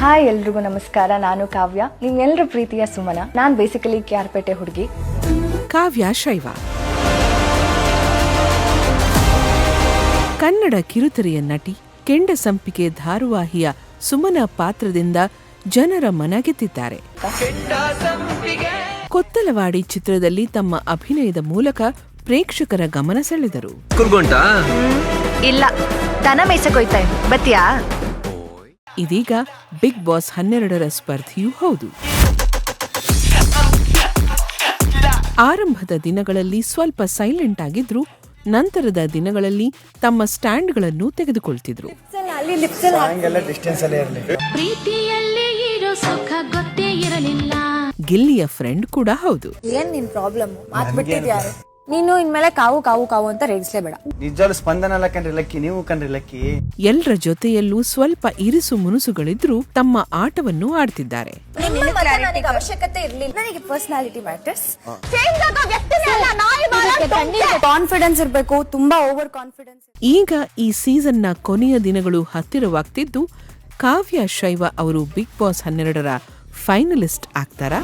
Hi ಎಲ್ರಿಗೂ ನಮಸ್ಕಾರ. ನಾನು ಕಾವ್ಯ, ನಿಮ್ಮೆಲ್ಲರ ಪ್ರೀತಿಯ ಸುಮನ. ನಾನು ಬೇಸಿಕಲಿ ಕ್ಯಾರ್ಪೇಟೆ ಹುಡುಗಿ. ಕಾವ್ಯ ಶೈವ ಕನ್ನಡ ಕಿರುತೆರೆಯ ನಟಿ, ಕೆಂಡ ಸಂಪಿಗೆ ಧಾರಾವಾಹಿಯ ಸುಮನ ಪಾತ್ರದಿಂದ ಜನರ ಮನಗೆದ್ದಿದ್ದಾರೆ. ಕೊತ್ತಲವಾಡಿ ಚಿತ್ರದಲ್ಲಿ ತಮ್ಮ ಅಭಿನಯದ ಮೂಲಕ ಪ್ರೇಕ್ಷಕರ ಗಮನ ಸೆಳೆದರು. ಇಲ್ಲ, ದನ ಮೇಯ್ಸಕೊಯ್ತಾ ಬತ್ತೀಯಾ? ಇದೀಗ ಬಿಗ್ ಬಾಸ್ 12ರ ಸ್ಪರ್ಧಿಯೂ ಹೌದು. ಆರಂಭದ ದಿನಗಳಲ್ಲಿ ಸ್ವಲ್ಪ ಸೈಲೆಂಟ್ ಆಗಿದ್ರು, ನಂತರದ ದಿನಗಳಲ್ಲಿ ತಮ್ಮ ಸ್ಟ್ಯಾಂಡ್ಗಳನ್ನು ತೆಗೆದುಕೊಳ್ತಿದ್ರು. ಗಿಲ್ಲಿಯ ಫ್ರೆಂಡ್ ಕೂಡ ಹೌದು. ಏನ್ ನಿನ್ ಪ್ರಾಬ್ಲಮ್? ಮಾತ್ಬಿಟ್ಟಿದ್ಯಾರು ನೀನು? ಇನ್ಮೇಲೆ ಕಾವು ಕಾವು ಕಾವು ಅಂತ ರೇಗಿಸ್ಲೇಬೇಡ. ನಿಜವಾಗ್ಲೂ ಸ್ಪಂದನ ಅಲ್ಲ ಕಣ್ರಿ ಲಕ್ಕಿ, ನೀವು ಕಣ್ರಿ ಲಕ್ಕಿ. ಎಲ್ಲರ ಜೊತೆಯಲ್ಲೂ ಸ್ವಲ್ಪ ಇರಿಸು ಮುನುಸುಗಳಿದ್ರೂ ತಮ್ಮ ಆಟವನ್ನು ಆಡ್ತಿದ್ದಾರೆ. ಅವಶ್ಯಕತೆ ಇರ್ಲಿಲ್ಲ. ನನಗೆ ಪರ್ಸನಾಲಿಟಿ ಮ್ಯಾಟರ್ಸ್. ಕಾನ್ಫಿಡೆನ್ಸ್ ಇರ್ಬೇಕು, ತುಂಬಾ ಓವರ್ ಕಾನ್ಫಿಡೆನ್ಸ್. ಈಗ ಈ ಸೀಸನ್ನ ಕೊನೆಯ ದಿನಗಳು ಹತ್ತಿರವಾಗ್ತಿದ್ದು, ಕಾವ್ಯ ಶೈವ ಅವರು ಬಿಗ್ ಬಾಸ್ 12ರ ಫೈನಲಿಸ್ಟ್ ಆಗ್ತಾರಾ?